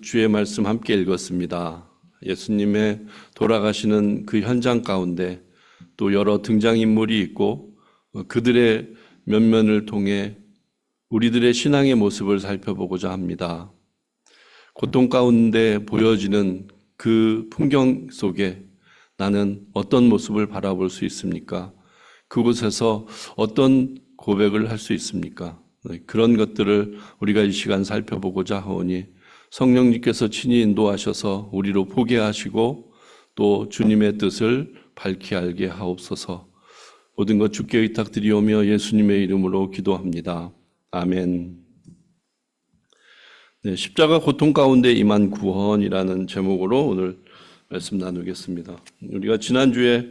주의 말씀 함께 읽었습니다. 예수님의 돌아가시는 그 현장 가운데 또 여러 등장인물이 있고 그들의 면면을 통해 우리들의 신앙의 모습을 살펴보고자 합니다. 고통 가운데 보여지는 그 풍경 속에 나는 어떤 모습을 바라볼 수 있습니까? 그곳에서 어떤 고백을 할 수 있습니까? 그런 것들을 우리가 이 시간 살펴보고자 하오니 성령님께서 친히 인도하셔서 우리로 보게 하시고 또 주님의 뜻을 밝히 알게 하옵소서. 모든 것 주께 의탁드리오며 예수님의 이름으로 기도합니다. 아멘. 네, 십자가 고통 가운데 임한 구원이라는 제목으로 오늘 말씀 나누겠습니다. 우리가 지난주에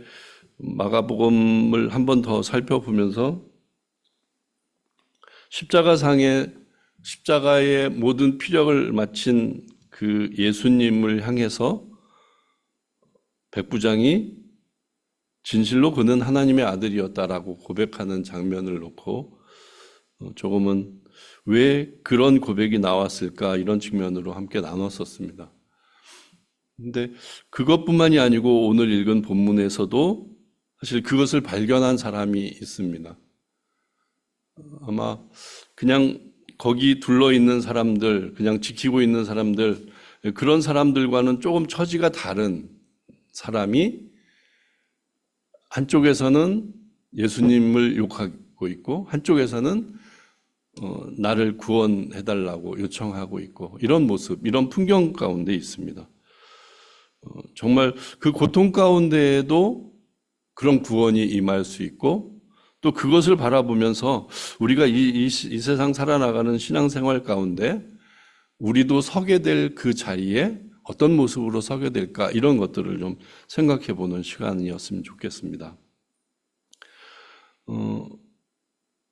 마가복음을 한 번 더 살펴보면서 십자가의 모든 피력을 마친 그 예수님을 향해서 백부장이 진실로 그는 하나님의 아들이었다라고 고백하는 장면을 놓고 조금은 왜 그런 고백이 나왔을까 이런 측면으로 함께 나눴었습니다. 근데 그것뿐만이 아니고 오늘 읽은 본문에서도 사실 그것을 발견한 사람이 있습니다. 아마 그냥 거기 둘러있는 사람들, 그냥 지키고 있는 사람들, 그런 사람들과는 조금 처지가 다른 사람이 한쪽에서는 예수님을 욕하고 있고 한쪽에서는 나를 구원해달라고 요청하고 있고 이런 모습, 이런 풍경 가운데 있습니다. 정말 그 고통 가운데에도 그런 구원이 임할 수 있고 또 그것을 바라보면서 우리가 이 세상 살아나가는 신앙생활 가운데 우리도 서게 될 그 자리에 어떤 모습으로 서게 될까 이런 것들을 좀 생각해 보는 시간이었으면 좋겠습니다.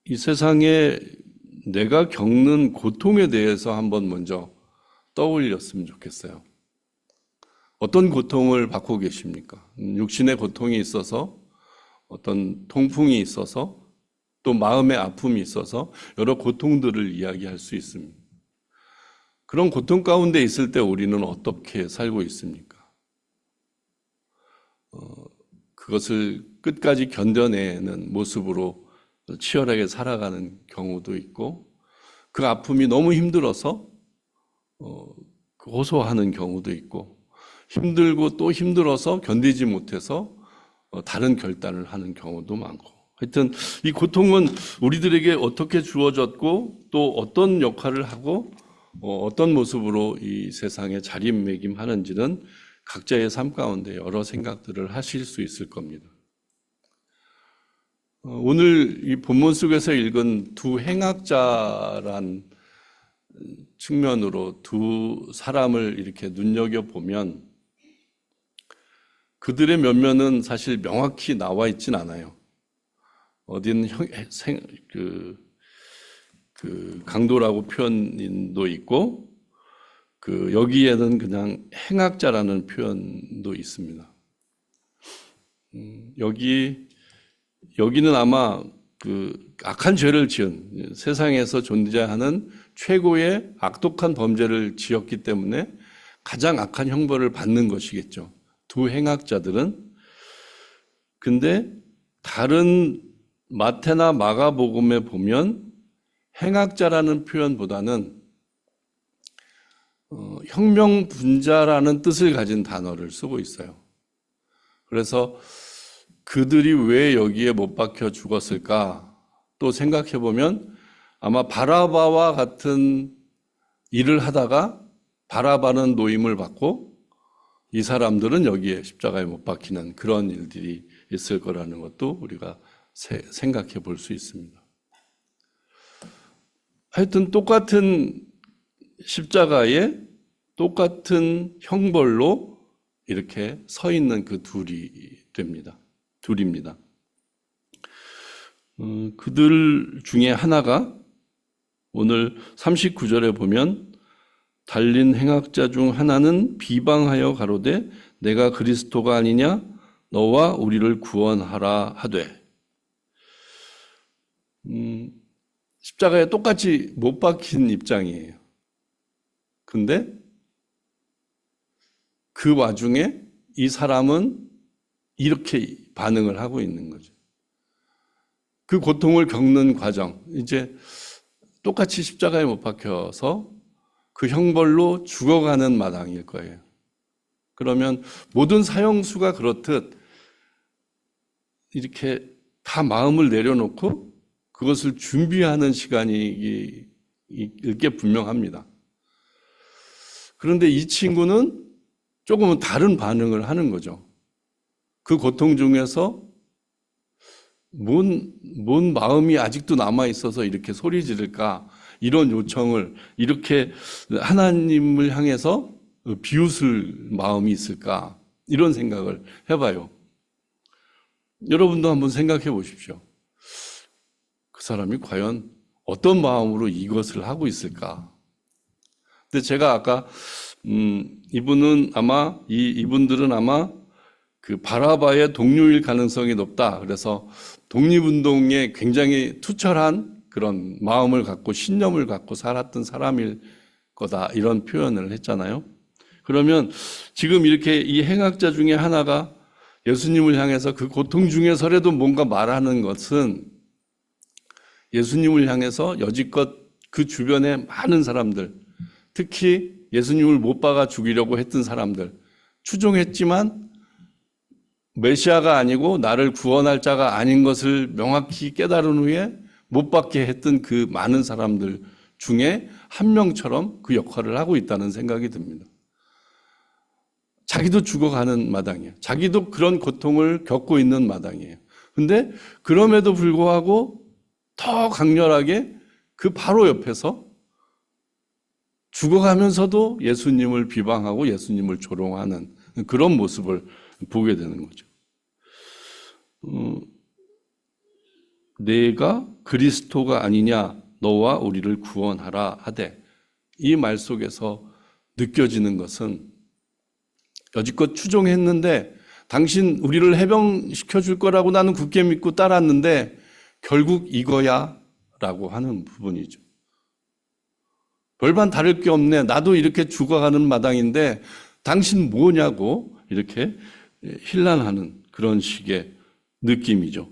이 세상에 내가 겪는 고통에 대해서 한번 먼저 떠올렸으면 좋겠어요. 어떤 고통을 받고 계십니까? 육신의 고통이 있어서 어떤 통풍이 있어서 또 마음의 아픔이 있어서 여러 고통들을 이야기할 수 있습니다. 그런 고통 가운데 있을 때 우리는 어떻게 살고 있습니까? 그것을 끝까지 견뎌내는 모습으로 치열하게 살아가는 경우도 있고 그 아픔이 너무 힘들어서 호소하는 경우도 있고 힘들고 또 힘들어서 견디지 못해서 다른 결단을 하는 경우도 많고 하여튼 이 고통은 우리들에게 어떻게 주어졌고 또 어떤 역할을 하고 어떤 모습으로 이 세상에 자리매김하는지는 각자의 삶 가운데 여러 생각들을 하실 수 있을 겁니다. 오늘 이 본문 속에서 읽은 두 행악자란 측면으로 두 사람을 이렇게 눈여겨보면 그들의 면면은 사실 명확히 나와 있진 않아요. 어디는 강도라고 표현도 있고 여기에는 그냥 행악자라는 표현도 있습니다. 여기는 아마 악한 죄를 지은 세상에서 존재하는 최고의 악독한 범죄를 지었기 때문에 가장 악한 형벌을 받는 것이겠죠. 두 행악자들은. 근데 다른 마태나 마가복음에 보면 행악자라는 표현보다는 혁명분자라는 뜻을 가진 단어를 쓰고 있어요. 그래서 그들이 왜 여기에 못 박혀 죽었을까? 또 생각해 보면 아마 바라바와 같은 일을 하다가 바라바는 노임을 받고 이 사람들은 여기에 십자가에 못 박히는 그런 일들이 있을 거라는 것도 우리가 생각해 볼 수 있습니다. 하여튼 똑같은 십자가에 똑같은 형벌로 이렇게 서 있는 그 둘입니다. 그들 중에 하나가 오늘 39절에 보면 달린 행악자 중 하나는 비방하여 가로되 내가 그리스도가 아니냐 너와 우리를 구원하라 하되 십자가에 똑같이 못 박힌 입장이에요. 근데 그 와중에 이 사람은 이렇게 반응을 하고 있는 거죠. 그 고통을 겪는 과정, 이제 똑같이 십자가에 못 박혀서 그 형벌로 죽어가는 마당일 거예요. 그러면 모든 사형수가 그렇듯 이렇게 다 마음을 내려놓고 그것을 준비하는 시간이 게 분명합니다. 그런데 이 친구는 조금은 다른 반응을 하는 거죠. 그 고통 중에서 뭔 마음이 아직도 남아있어서 이렇게 소리 지를까? 이런 요청을 이렇게 하나님을 향해서 비웃을 마음이 있을까? 이런 생각을 해봐요. 여러분도 한번 생각해 보십시오. 그 사람이 과연 어떤 마음으로 이것을 하고 있을까? 근데 제가 아까 이분들은 아마 그 바라바의 동료일 가능성이 높다. 그래서 독립운동에 굉장히 투철한 그런 마음을 갖고 신념을 갖고 살았던 사람일 거다. 이런 표현을 했잖아요. 그러면 지금 이렇게 이 행악자 중에 하나가 예수님을 향해서 그 고통 중에서라도 뭔가 말하는 것은 예수님을 향해서 여지껏 그 주변에 많은 사람들, 특히 예수님을 못 박아 죽이려고 했던 사람들, 추종했지만 메시아가 아니고 나를 구원할 자가 아닌 것을 명확히 깨달은 후에 못 받게 했던 그 많은 사람들 중에 한 명처럼 그 역할을 하고 있다는 생각이 듭니다. 자기도 죽어가는 마당이에요. 자기도 그런 고통을 겪고 있는 마당이에요. 근데 그럼에도 불구하고 더 강렬하게 그 바로 옆에서 죽어가면서도 예수님을 비방하고 예수님을 조롱하는 그런 모습을 보게 되는 거죠. 내가 그리스도가 아니냐, 너와 우리를 구원하라 하되, 이 말 속에서 느껴지는 것은 여지껏 추종했는데 당신 우리를 해방시켜 줄 거라고 나는 굳게 믿고 따랐는데 결국 이거야 라고 하는 부분이죠. 별반 다를 게 없네. 나도 이렇게 죽어가는 마당인데 당신 뭐냐고 이렇게 힐난하는 그런 식의 느낌이죠.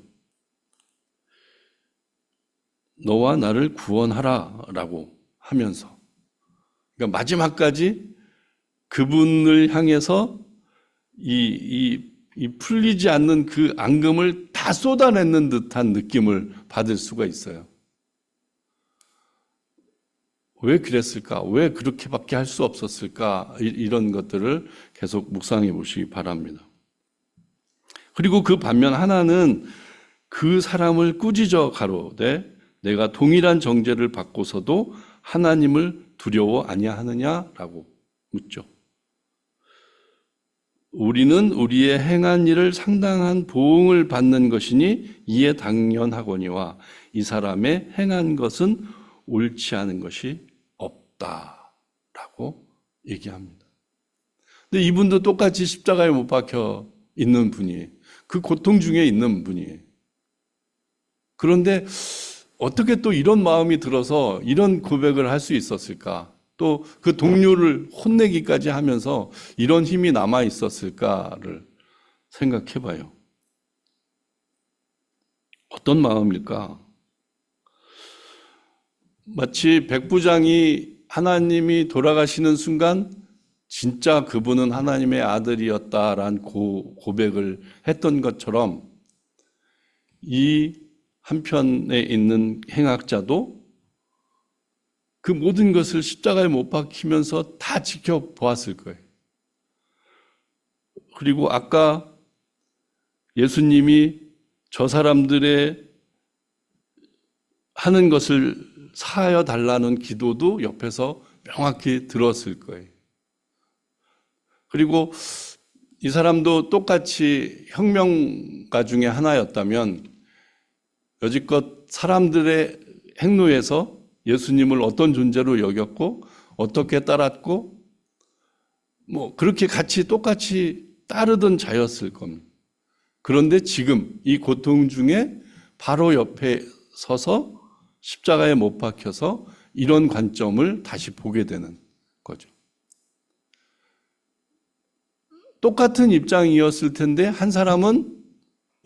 너와 나를 구원하라 라고 하면서, 그러니까 마지막까지 그분을 향해서 이 풀리지 않는 그 앙금을 다 쏟아내는 듯한 느낌을 받을 수가 있어요. 왜 그랬을까? 왜 그렇게밖에 할 수 없었을까? 이런 것들을 계속 묵상해 보시기 바랍니다. 그리고 그 반면 하나는 그 사람을 꾸짖어 가로되 내가 동일한 정죄를 받고서도 하나님을 두려워 아니하느냐라고 묻죠. 우리는 우리의 행한 일을 상당한 보응을 받는 것이니 이에 당연하거니와 이 사람의 행한 것은 옳지 않은 것이 없다라고 얘기합니다. 근데 이분도 똑같이 십자가에 못 박혀 있는 분이에요. 그 고통 중에 있는 분이에요. 그런데 어떻게 또 이런 마음이 들어서 이런 고백을 할 수 있었을까? 또 그 동료를 혼내기까지 하면서 이런 힘이 남아 있었을까를 생각해 봐요. 어떤 마음일까? 마치 백부장이 하나님이 돌아가시는 순간 진짜 그분은 하나님의 아들이었다라는 고백을 했던 것처럼 이 한편에 있는 행악자도 그 모든 것을 십자가에 못 박히면서 다 지켜보았을 거예요. 그리고 아까 예수님이 저 사람들의 하는 것을 사하여 달라는 기도도 옆에서 명확히 들었을 거예요. 그리고 이 사람도 똑같이 혁명가 중에 하나였다면 여지껏 사람들의 행로에서 예수님을 어떤 존재로 여겼고 어떻게 따랐고 그렇게 같이 똑같이 따르던 자였을 겁니다. 그런데 지금 이 고통 중에 바로 옆에 서서 십자가에 못 박혀서 이런 관점을 다시 보게 되는 거죠. 똑같은 입장이었을 텐데 한 사람은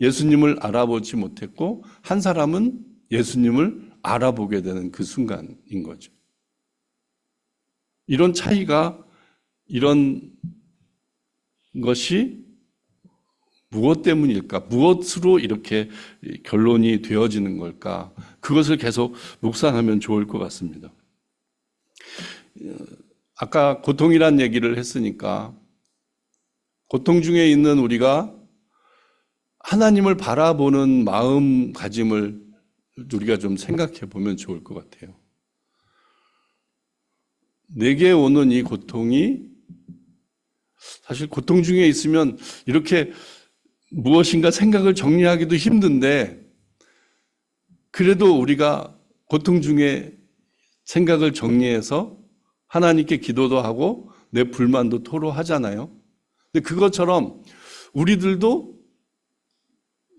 예수님을 알아보지 못했고 한 사람은 예수님을 알아보게 되는 그 순간인 거죠. 이런 차이가, 이런 것이 무엇 때문일까? 무엇으로 이렇게 결론이 되어지는 걸까? 그것을 계속 묵상하면 좋을 것 같습니다. 아까 고통이란 얘기를 했으니까 고통 중에 있는 우리가 하나님을 바라보는 마음가짐을 우리가 좀 생각해 보면 좋을 것 같아요. 내게 오는 이 고통이, 사실 고통 중에 있으면 이렇게 무엇인가 생각을 정리하기도 힘든데, 그래도 우리가 고통 중에 생각을 정리해서 하나님께 기도도 하고 내 불만도 토로하잖아요. 근데 그것처럼 우리들도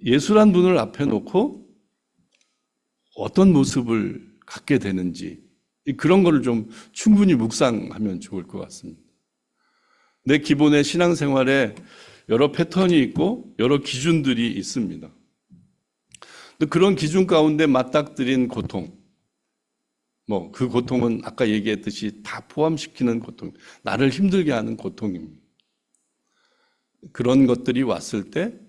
예수란 분을 앞에 놓고 어떤 모습을 갖게 되는지, 그런 거를 좀 충분히 묵상하면 좋을 것 같습니다. 내 기본의 신앙생활에 여러 패턴이 있고 여러 기준들이 있습니다. 그런 기준 가운데 맞닥뜨린 고통, 그 고통은 아까 얘기했듯이 다 포함시키는 고통, 나를 힘들게 하는 고통입니다. 그런 것들이 왔을 때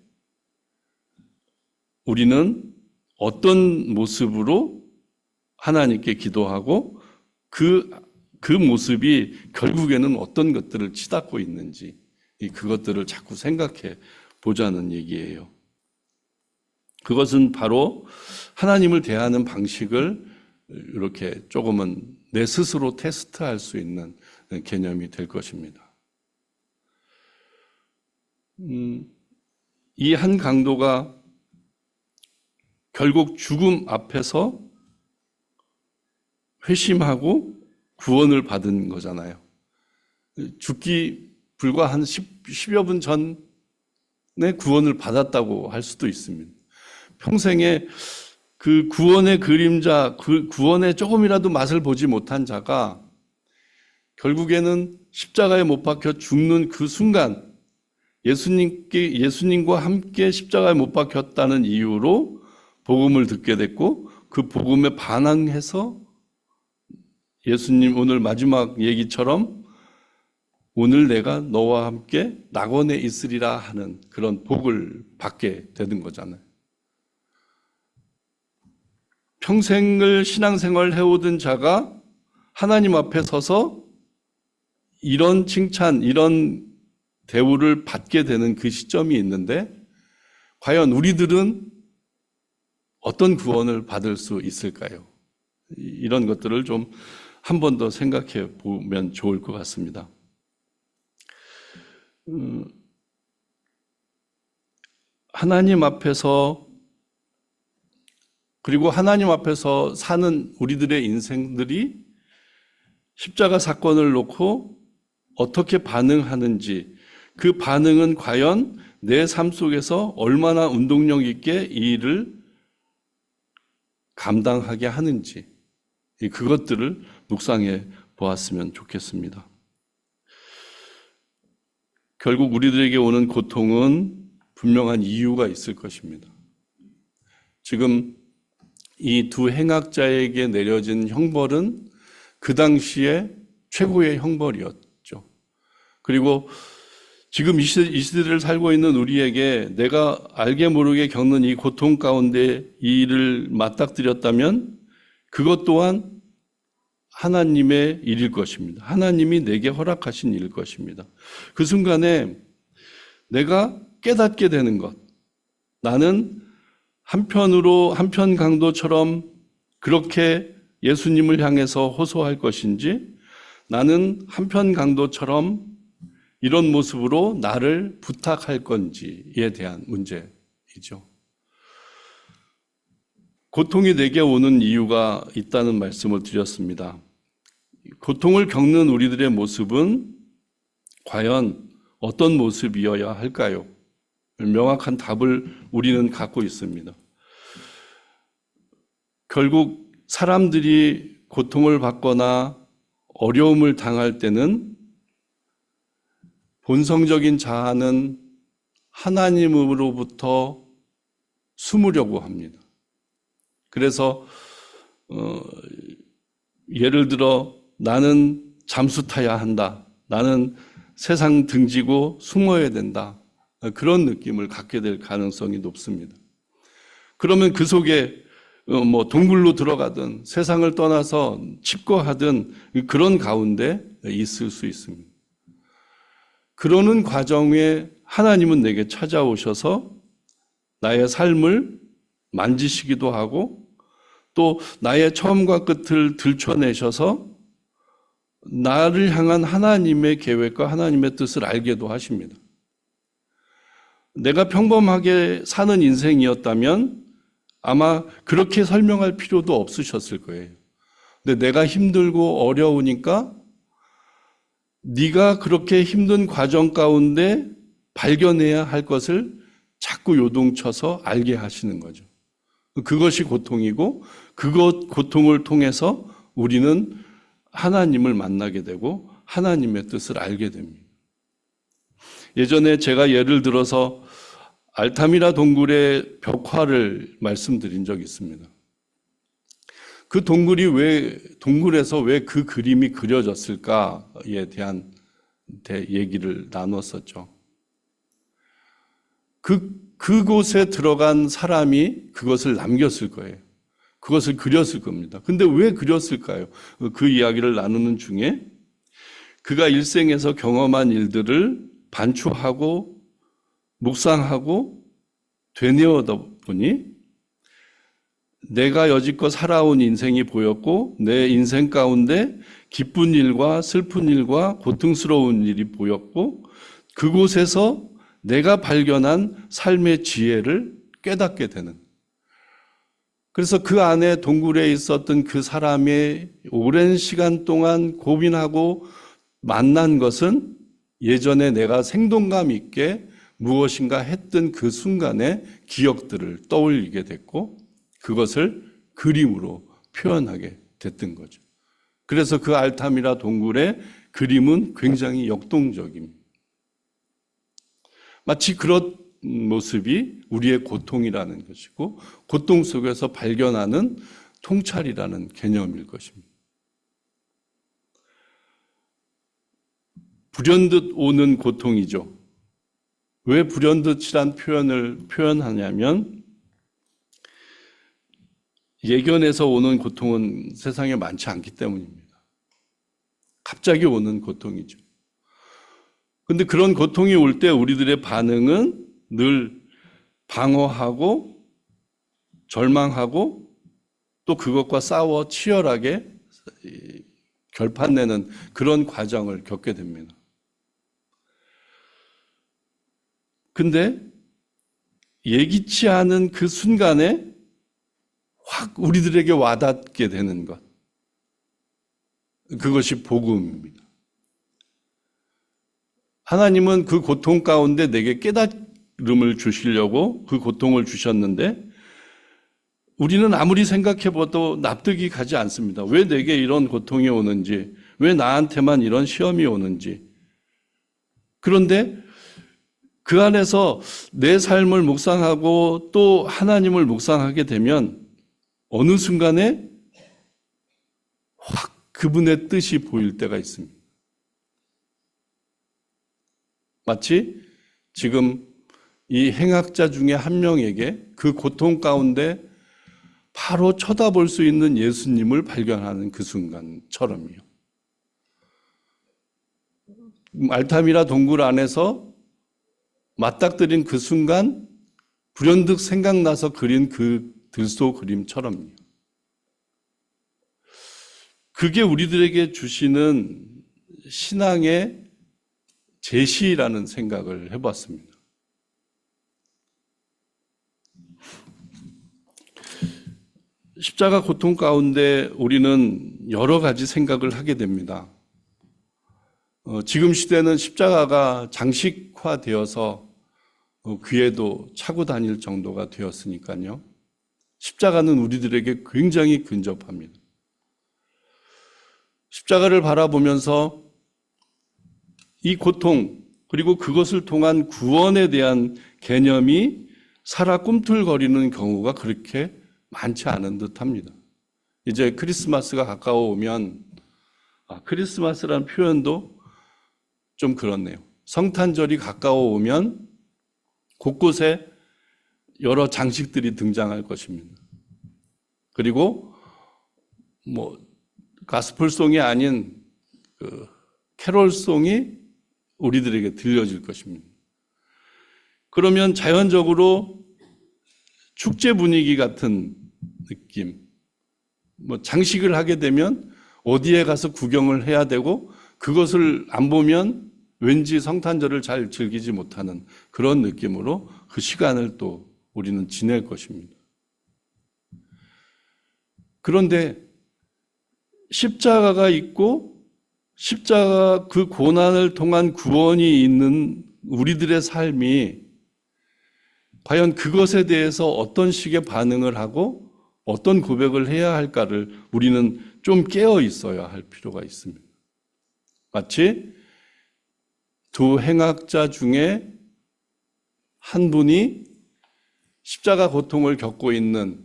우리는 어떤 모습으로 하나님께 기도하고 그 모습이 결국에는 어떤 것들을 치닫고 있는지, 그것들을 자꾸 생각해 보자는 얘기예요. 그것은 바로 하나님을 대하는 방식을 이렇게 조금은 내 스스로 테스트할 수 있는 개념이 될 것입니다. 이 한 강도가 결국 죽음 앞에서 회심하고 구원을 받은 거잖아요. 죽기 불과 한 10여 분 전에 구원을 받았다고 할 수도 있습니다. 평생에 그 구원의 그림자, 그 구원에 조금이라도 맛을 보지 못한 자가 결국에는 십자가에 못 박혀 죽는 그 순간, 예수님과 함께 십자가에 못 박혔다는 이유로 복음을 듣게 됐고, 그 복음에 반항해서 예수님 오늘 마지막 얘기처럼 오늘 내가 너와 함께 낙원에 있으리라 하는 그런 복을 받게 되는 거잖아요. 평생을 신앙생활을 해오던 자가 하나님 앞에 서서 이런 칭찬, 이런 대우를 받게 되는 그 시점이 있는데, 과연 우리들은 어떤 구원을 받을 수 있을까요? 이런 것들을 좀 한 번 더 생각해 보면 좋을 것 같습니다. 하나님 앞에서, 그리고 하나님 앞에서 사는 우리들의 인생들이 십자가 사건을 놓고 어떻게 반응하는지, 그 반응은 과연 내 삶 속에서 얼마나 운동력 있게 이 일을 감당하게 하는지, 그것들을 묵상해 보았으면 좋겠습니다. 결국 우리들에게 오는 고통은 분명한 이유가 있을 것입니다. 지금 이 두 행악자에게 내려진 형벌은 그 당시에 최고의 형벌이었죠. 그리고 지금 이 시대를 살고 있는 우리에게 내가 알게 모르게 겪는 이 고통 가운데 이 일을 맞닥뜨렸다면 그것 또한 하나님의 일일 것입니다. 하나님이 내게 허락하신 일일 것입니다. 그 순간에 내가 깨닫게 되는 것, 나는 한편 강도처럼 그렇게 예수님을 향해서 호소할 것인지, 나는 한편 강도처럼 이런 모습으로 나를 부탁할 건지에 대한 문제이죠. 고통이 내게 오는 이유가 있다는 말씀을 드렸습니다. 고통을 겪는 우리들의 모습은 과연 어떤 모습이어야 할까요? 명확한 답을 우리는 갖고 있습니다. 결국 사람들이 고통을 받거나 어려움을 당할 때는 본성적인 자아는 하나님으로부터 숨으려고 합니다. 그래서 예를 들어 나는 잠수 타야 한다. 나는 세상 등지고 숨어야 된다. 그런 느낌을 갖게 될 가능성이 높습니다. 그러면 그 속에 동굴로 들어가든 세상을 떠나서 칩거하든 그런 가운데 있을 수 있습니다. 그러는 과정에 하나님은 내게 찾아오셔서 나의 삶을 만지시기도 하고 또 나의 처음과 끝을 들춰내셔서 나를 향한 하나님의 계획과 하나님의 뜻을 알게도 하십니다. 내가 평범하게 사는 인생이었다면 아마 그렇게 설명할 필요도 없으셨을 거예요. 근데 내가 힘들고 어려우니까 네가 그렇게 힘든 과정 가운데 발견해야 할 것을 자꾸 요동쳐서 알게 하시는 거죠. 그것이 고통이고 그 고통을 통해서 우리는 하나님을 만나게 되고 하나님의 뜻을 알게 됩니다. 예전에 제가 예를 들어서 알타미라 동굴의 벽화를 말씀드린 적이 있습니다. 그 동굴에서 왜 그 그림이 그려졌을까에 대한 얘기를 나눴었죠. 그곳에 들어간 사람이 그것을 남겼을 거예요. 그것을 그렸을 겁니다. 근데 왜 그렸을까요? 그 이야기를 나누는 중에 그가 일생에서 경험한 일들을 반추하고 묵상하고 되뇌어다 보니 내가 여지껏 살아온 인생이 보였고 내 인생 가운데 기쁜 일과 슬픈 일과 고통스러운 일이 보였고 그곳에서 내가 발견한 삶의 지혜를 깨닫게 되는, 그래서 그 안에 동굴에 있었던 그 사람의 오랜 시간 동안 고민하고 만난 것은 예전에 내가 생동감 있게 무엇인가 했던 그 순간의 기억들을 떠올리게 됐고 그것을 그림으로 표현하게 됐던 거죠. 그래서 그 알타미라 동굴의 그림은 굉장히 역동적입니다. 마치 그런 모습이 우리의 고통이라는 것이고 고통 속에서 발견하는 통찰이라는 개념일 것입니다. 불현듯 오는 고통이죠. 왜 불현듯이란 표현을 표현하냐면 예견에서 오는 고통은 세상에 많지 않기 때문입니다. 갑자기 오는 고통이죠. 그런데 그런 고통이 올 때 우리들의 반응은 늘 방어하고 절망하고 또 그것과 싸워 치열하게 결판내는 그런 과정을 겪게 됩니다. 근데 예기치 않은 그 순간에 확 우리들에게 와닿게 되는 것, 그것이 복음입니다. 하나님은 그 고통 가운데 내게 깨달음을 주시려고 그 고통을 주셨는데 우리는 아무리 생각해봐도 납득이 가지 않습니다. 왜 내게 이런 고통이 오는지, 왜 나한테만 이런 시험이 오는지. 그런데 그 안에서 내 삶을 묵상하고 또 하나님을 묵상하게 되면 어느 순간에 확 그분의 뜻이 보일 때가 있습니다. 마치 지금 이 행악자 중에 한 명에게 그 고통 가운데 바로 쳐다볼 수 있는 예수님을 발견하는 그 순간처럼요. 알타미라 동굴 안에서 맞닥뜨린 그 순간 불현듯 생각나서 그린 그 들소 그림처럼요. 그게 우리들에게 주시는 신앙의 제시라는 생각을 해봤습니다. 십자가 고통 가운데 우리는 여러 가지 생각을 하게 됩니다. 지금 시대는 십자가가 장식화되어서 귀에도 차고 다닐 정도가 되었으니까요. 십자가는 우리들에게 굉장히 근접합니다. 십자가를 바라보면서 이 고통, 그리고 그것을 통한 구원에 대한 개념이 살아 꿈틀거리는 경우가 그렇게 많지 않은 듯합니다. 이제 크리스마스가 가까워오면 크리스마스라는 표현도 좀 그렇네요. 성탄절이 가까워오면 곳곳에 여러 장식들이 등장할 것입니다. 그리고 가스펠송이 아닌 캐롤송이 우리들에게 들려질 것입니다. 그러면 자연적으로 축제 분위기 같은 느낌, 장식을 하게 되면 어디에 가서 구경을 해야 되고 그것을 안 보면 왠지 성탄절을 잘 즐기지 못하는 그런 느낌으로 그 시간을 또 우리는 지낼 것입니다. 그런데 십자가가 있고 십자가 그 고난을 통한 구원이 있는 우리들의 삶이 과연 그것에 대해서 어떤 식의 반응을 하고 어떤 고백을 해야 할까를 우리는 좀 깨어 있어야 할 필요가 있습니다. 마치 두 행악자 중에 한 분이 십자가 고통을 겪고 있는,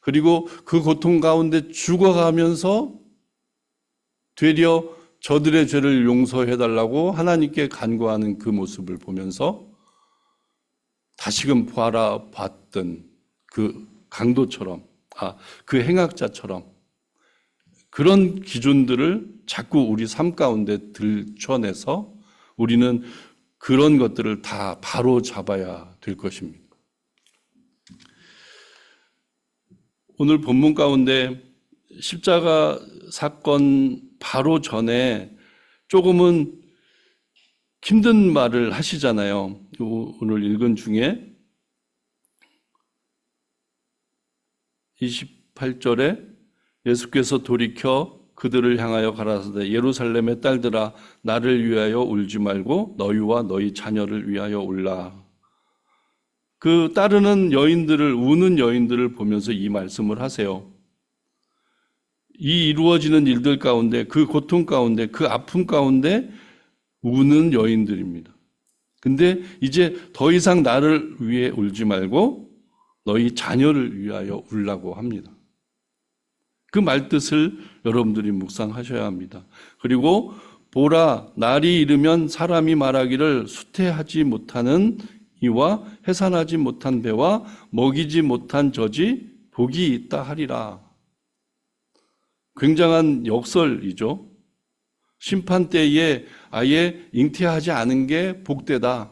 그리고 그 고통 가운데 죽어가면서 되려 저들의 죄를 용서해달라고 하나님께 간구하는 그 모습을 보면서 다시금 보아라 봤던 그 강도처럼, 그 행악자처럼 그런 기준들을 자꾸 우리 삶 가운데 들춰내서 우리는 그런 것들을 다 바로 잡아야 될 것입니다. 오늘 본문 가운데 십자가 사건 바로 전에 조금은 힘든 말을 하시잖아요. 오늘 읽은 중에 28절에 예수께서 돌이켜 그들을 향하여 가라사대 예루살렘의 딸들아 나를 위하여 울지 말고 너희와 너희 자녀를 위하여 울라. 그 따르는 여인들을, 우는 여인들을 보면서 이 말씀을 하세요. 이 이루어지는 일들 가운데, 그 고통 가운데, 그 아픔 가운데 우는 여인들입니다. 근데 이제 더 이상 나를 위해 울지 말고 너희 자녀를 위하여 울라고 합니다. 그 말뜻을 여러분들이 묵상하셔야 합니다. 그리고 보라, 날이 이르면 사람이 말하기를 수태하지 못하는 이와 해산하지 못한 배와 먹이지 못한 젖이 복이 있다 하리라. 굉장한 역설이죠. 심판 때에 아예 잉태하지 않은 게 복되다.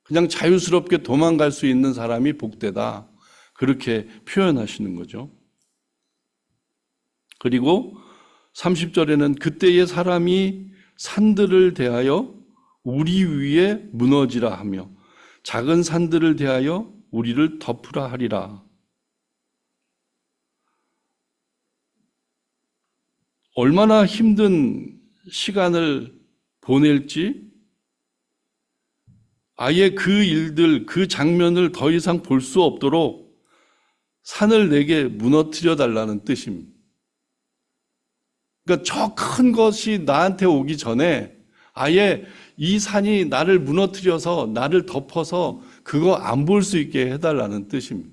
그냥 자유스럽게 도망갈 수 있는 사람이 복되다. 그렇게 표현하시는 거죠. 그리고 30절에는 그때의 사람이 산들을 대하여 우리 위에 무너지라 하며 작은 산들을 대하여 우리를 덮으라 하리라. 얼마나 힘든 시간을 보낼지 아예 그 일들, 그 장면을 더 이상 볼 수 없도록 산을 내게 무너뜨려 달라는 뜻입니다. 그러니까 저 큰 것이 나한테 오기 전에 아예 이 산이 나를 무너뜨려서 나를 덮어서 그거 안 볼 수 있게 해달라는 뜻입니다.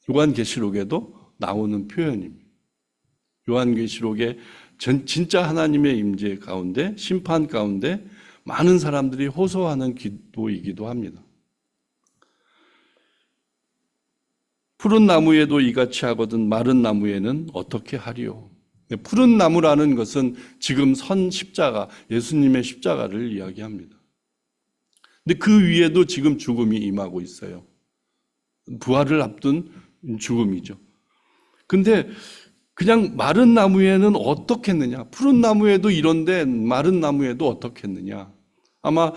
요한계시록에도 나오는 표현입니다. 요한계시록에 진짜 하나님의 임재 가운데, 심판 가운데 많은 사람들이 호소하는 기도이기도 합니다. 푸른 나무에도 이같이 하거든 마른 나무에는 어떻게 하리요? 푸른 나무라는 것은 지금 선 십자가, 예수님의 십자가를 이야기합니다. 근데 그 위에도 지금 죽음이 임하고 있어요. 부활을 앞둔 죽음이죠. 근데 그냥 마른 나무에는 어떻겠느냐? 푸른 나무에도 이런데 마른 나무에도 어떻겠느냐? 아마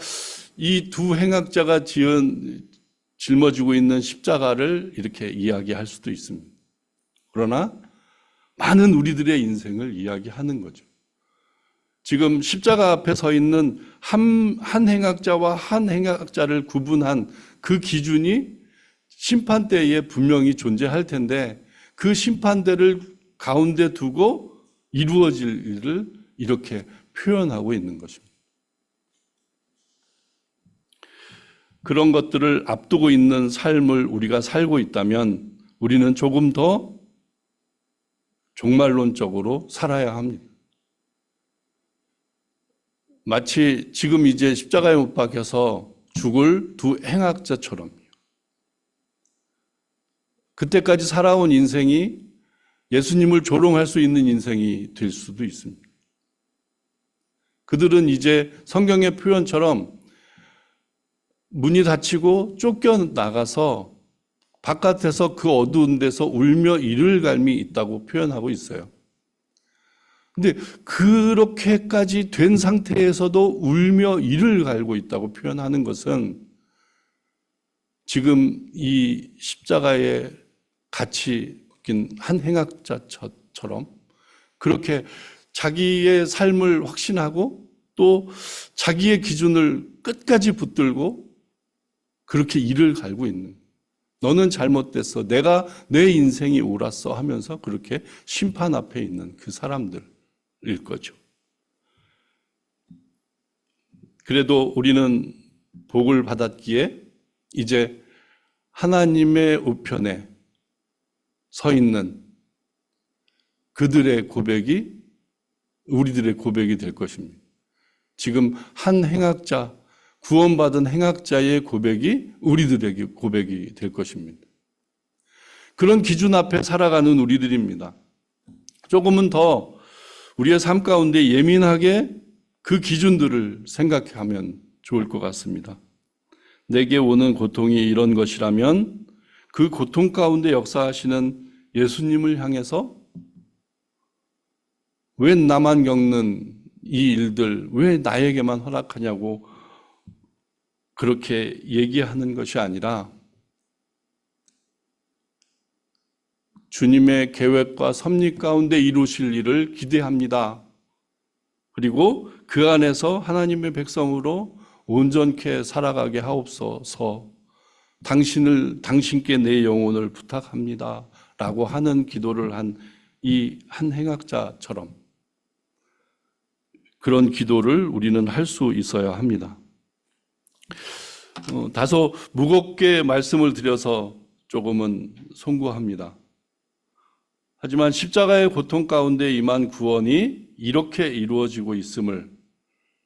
이 두 행악자가 짊어지고 있는 십자가를 이렇게 이야기할 수도 있습니다. 그러나 많은 우리들의 인생을 이야기하는 거죠. 지금 십자가 앞에 서 있는 한 행악자와 한 행악자를 구분한 그 기준이 심판대에 분명히 존재할 텐데 그 심판대를 가운데 두고 이루어질 일을 이렇게 표현하고 있는 것입니다. 그런 것들을 앞두고 있는 삶을 우리가 살고 있다면 우리는 조금 더 종말론적으로 살아야 합니다. 마치 지금 이제 십자가에 못 박혀서 죽을 두 행악자처럼 그때까지 살아온 인생이 예수님을 조롱할 수 있는 인생이 될 수도 있습니다. 그들은 이제 성경의 표현처럼 문이 닫히고 쫓겨나가서 바깥에서 그 어두운 데서 울며 이를 갈미 있다고 표현하고 있어요. 근데 그렇게까지 된 상태에서도 울며 이를 갈고 있다고 표현하는 것은 지금 이 십자가에 같이 묶인 한 행악자처럼 그렇게 자기의 삶을 확신하고 또 자기의 기준을 끝까지 붙들고 그렇게 이를 갈고 있는, 너는 잘못됐어, 내가 내 인생이 옳았어 하면서 그렇게 심판 앞에 있는 그 사람들일 거죠. 그래도 우리는 복을 받았기에 이제 하나님의 우편에 서 있는 그들의 고백이 우리들의 고백이 될 것입니다. 지금 한 행악자, 구원받은 행악자의 고백이 우리들에게 고백이 될 것입니다. 그런 기준 앞에 살아가는 우리들입니다. 조금은 더 우리의 삶 가운데 예민하게 그 기준들을 생각하면 좋을 것 같습니다. 내게 오는 고통이 이런 것이라면 그 고통 가운데 역사하시는 예수님을 향해서 왜 나만 겪는 이 일들, 왜 나에게만 허락하냐고 그렇게 얘기하는 것이 아니라 주님의 계획과 섭리 가운데 이루실 일을 기대합니다. 그리고 그 안에서 하나님의 백성으로 온전케 살아가게 하옵소서. 당신께 내 영혼을 부탁합니다. 라고 하는 기도를 한 이 한 행악자처럼 그런 기도를 우리는 할 수 있어야 합니다. 다소 무겁게 말씀을 드려서 조금은 송구합니다. 하지만 십자가의 고통 가운데 임한 구원이 이렇게 이루어지고 있음을,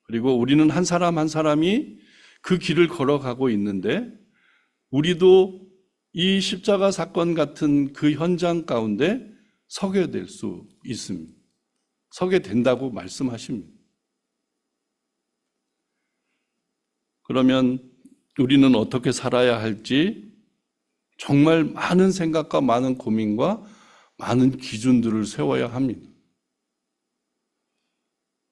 그리고 우리는 한 사람 한 사람이 그 길을 걸어가고 있는데 우리도 이 십자가 사건 같은 그 현장 가운데 서게 될 수 있습니다. 서게 된다고 말씀하십니다. 그러면 우리는 어떻게 살아야 할지 정말 많은 생각과 많은 고민과 많은 기준들을 세워야 합니다.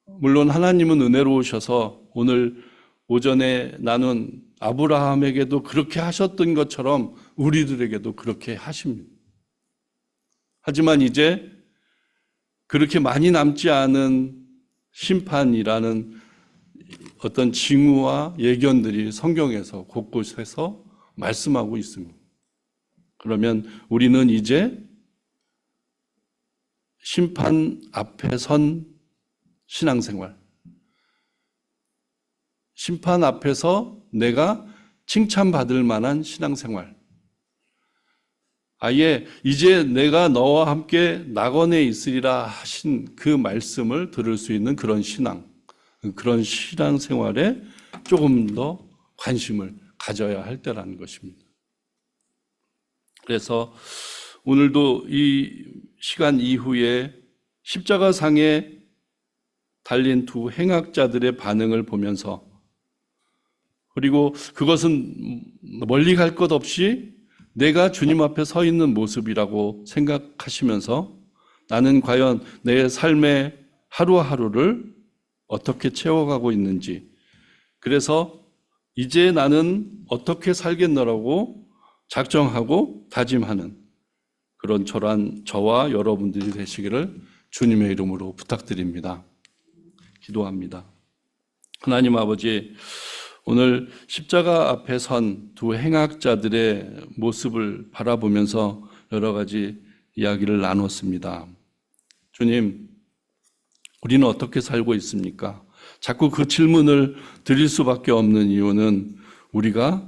물론 하나님은 은혜로우셔서 오늘 오전에 나눈 아브라함에게도 그렇게 하셨던 것처럼 우리들에게도 그렇게 하십니다. 하지만 이제 그렇게 많이 남지 않은 심판이라는 어떤 징후와 예견들이 성경에서 곳곳에서 말씀하고 있습니다. 그러면 우리는 이제 심판 앞에 선 신앙생활, 심판 앞에서 내가 칭찬받을 만한 신앙생활, 아예 이제 내가 너와 함께 낙원에 있으리라 하신 그 말씀을 들을 수 있는 그런 그런 신앙생활에 조금 더 관심을 가져야 할 때라는 것입니다. 그래서 오늘도 이 시간 이후에 십자가상에 달린 두 행악자들의 반응을 보면서, 그리고 그것은 멀리 갈 것 없이 내가 주님 앞에 서 있는 모습이라고 생각하시면서 나는 과연 내 삶의 하루하루를 어떻게 채워가고 있는지, 그래서 이제 나는 어떻게 살겠노라고 작정하고 다짐하는 그런 저와 여러분들이 되시기를 주님의 이름으로 부탁드립니다. 기도합니다. 하나님 아버지, 오늘 십자가 앞에 선 두 행악자들의 모습을 바라보면서 여러 가지 이야기를 나눴습니다. 주님, 우리는 어떻게 살고 있습니까? 자꾸 그 질문을 드릴 수밖에 없는 이유는 우리가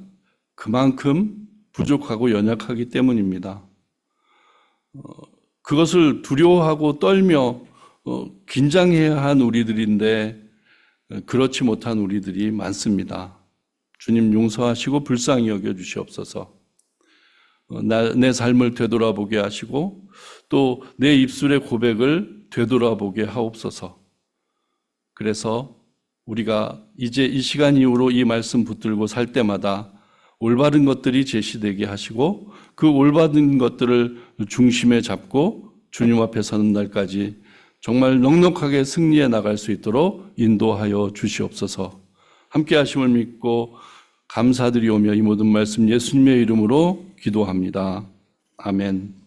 그만큼 부족하고 연약하기 때문입니다. 그것을 두려워하고 떨며 긴장해야 한 우리들인데 그렇지 못한 우리들이 많습니다. 주님 용서하시고 불쌍히 여겨주시옵소서. 내 삶을 되돌아보게 하시고 또 내 입술의 고백을 되돌아보게 하옵소서. 그래서 우리가 이제 이 시간 이후로 이 말씀 붙들고 살 때마다 올바른 것들이 제시되게 하시고 그 올바른 것들을 중심에 잡고 주님 앞에 서는 날까지 정말 넉넉하게 승리해 나갈 수 있도록 인도하여 주시옵소서. 함께 하심을 믿고 감사드리오며 이 모든 말씀 예수님의 이름으로 기도합니다. 아멘.